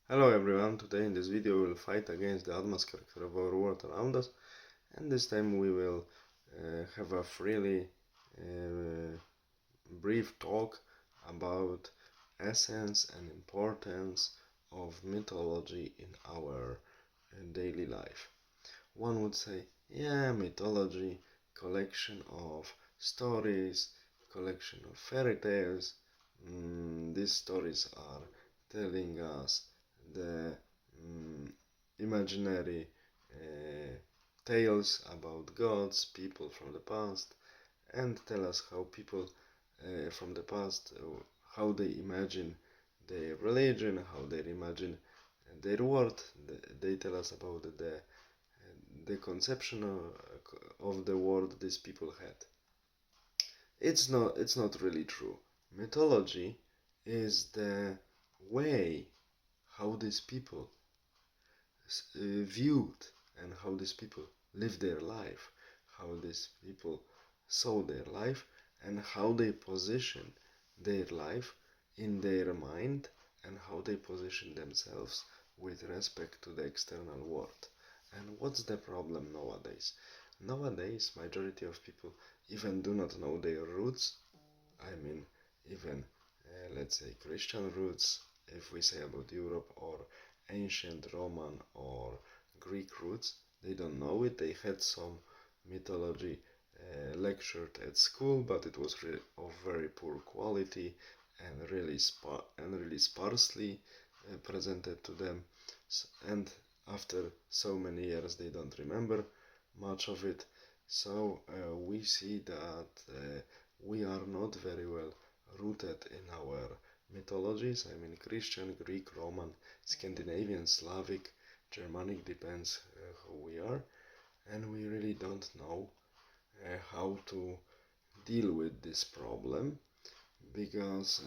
Hello everyone, today in this video we will fight against the atmosphere character of our world around us, and this time we will have a really brief talk about essence and importance of mythology in our daily life. One would say, yeah, mythology, collection of stories, collection of fairy tales. These stories are telling us the imaginary tales about gods, people from the past, and tell us how people from the past, how they imagine their religion, how they imagine their world. They tell us about the conception of the world these people had. It's not really true. Mythology is the way how these people viewed and how these people live their life, how these people saw their life, and how they position their life in their mind, and how they position themselves with respect to the external world. And what's the problem nowadays? Nowadays, majority of people even do not know their roots. I mean, even let's say Christian roots, if we say about Europe, or ancient Roman or Greek roots, they don't know it. They had some mythology lectured at school, but it was of very poor quality and really sparsely presented to them. And after so many years, they don't remember much of it. So we see that we are not very well rooted in our mythologies. I mean, Christian, Greek, Roman, Scandinavian, Slavic, Germanic, depends who we are, and we really don't know how to deal with this problem, because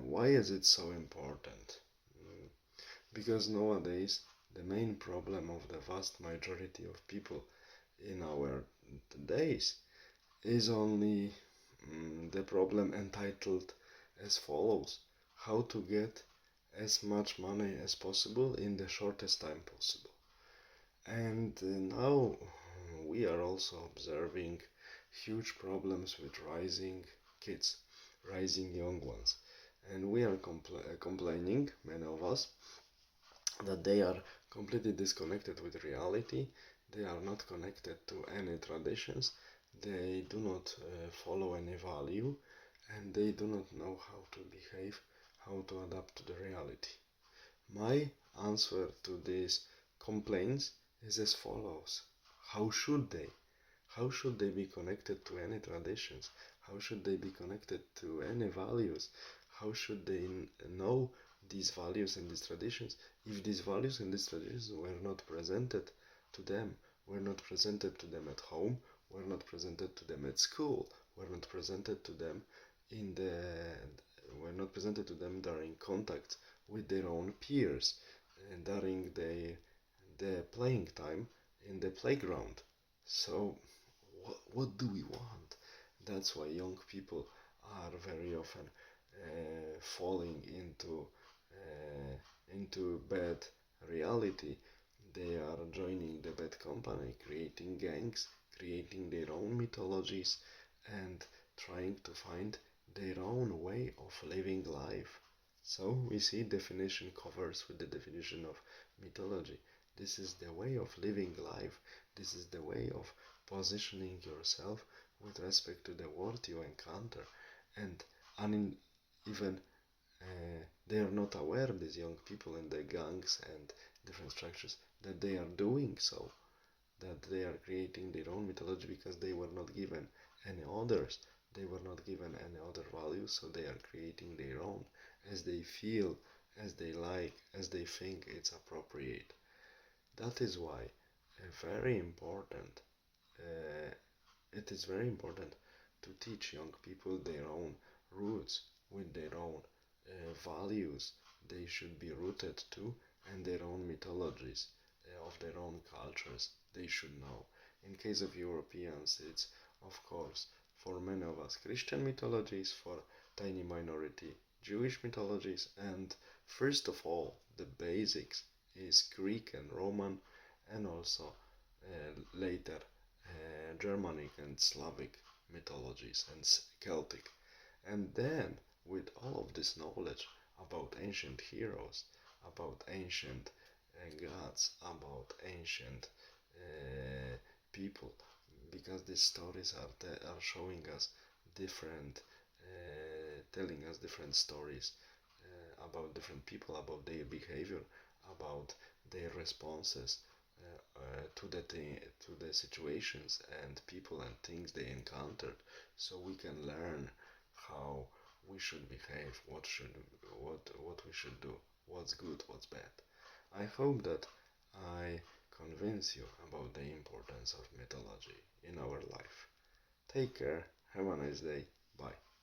why is it so important? Because nowadays the main problem of the vast majority of people in our days is only the problem entitled as follows: how to get as much money as possible in the shortest time possible. And now we are also observing huge problems with rising kids, rising young ones, and we are complaining, many of us, that they are completely disconnected with reality. They are not connected to any traditions. They do not follow any value, and they do not know how to behave, how to adapt to the reality. My answer to these complaints is as follows: how should they? How should they be connected to any traditions? How should they be connected to any values? How should they know these values and these traditions if these values and these traditions were not presented to them, were not presented to them at home, were not presented to them at school, were not presented to them in the were not presented to them during contact with their own peers, during the playing time in the playground. So what do we want? That's why young people are very often falling into bad reality. They are joining the bad company, creating gangs, creating their own mythologies, and trying to find their own way of living life. So we see definition covers with the definition of mythology. This is the way of living life. This is the way of positioning yourself with respect to the world you encounter. And even they are not aware, these young people in the gangs and different structures, that they are doing so, that they are creating their own mythology because they were not given any others. They were not given any other values, so they are creating their own as they feel, as they like, as they think it's appropriate. That is why very important uh, it is very important to teach young people their own roots with their own values they should be rooted to, and their own mythologies of their own cultures they should know. In case of Europeans, it's of course for many of us Christian mythologies, for tiny minority Jewish mythologies, and first of all the basics is Greek and Roman, and also later Germanic and Slavic mythologies and Celtic. And then, with all of this knowledge about ancient heroes, about ancient gods, about ancient people, because these stories are showing us different, telling us different stories about different people, about their behavior, about their responses to the situations and people and things they encountered, so we can learn how we should behave, what we should do, what's good, what's bad. I hope that I convince you about the importance of mythology in our life. Take care, have a nice day, bye.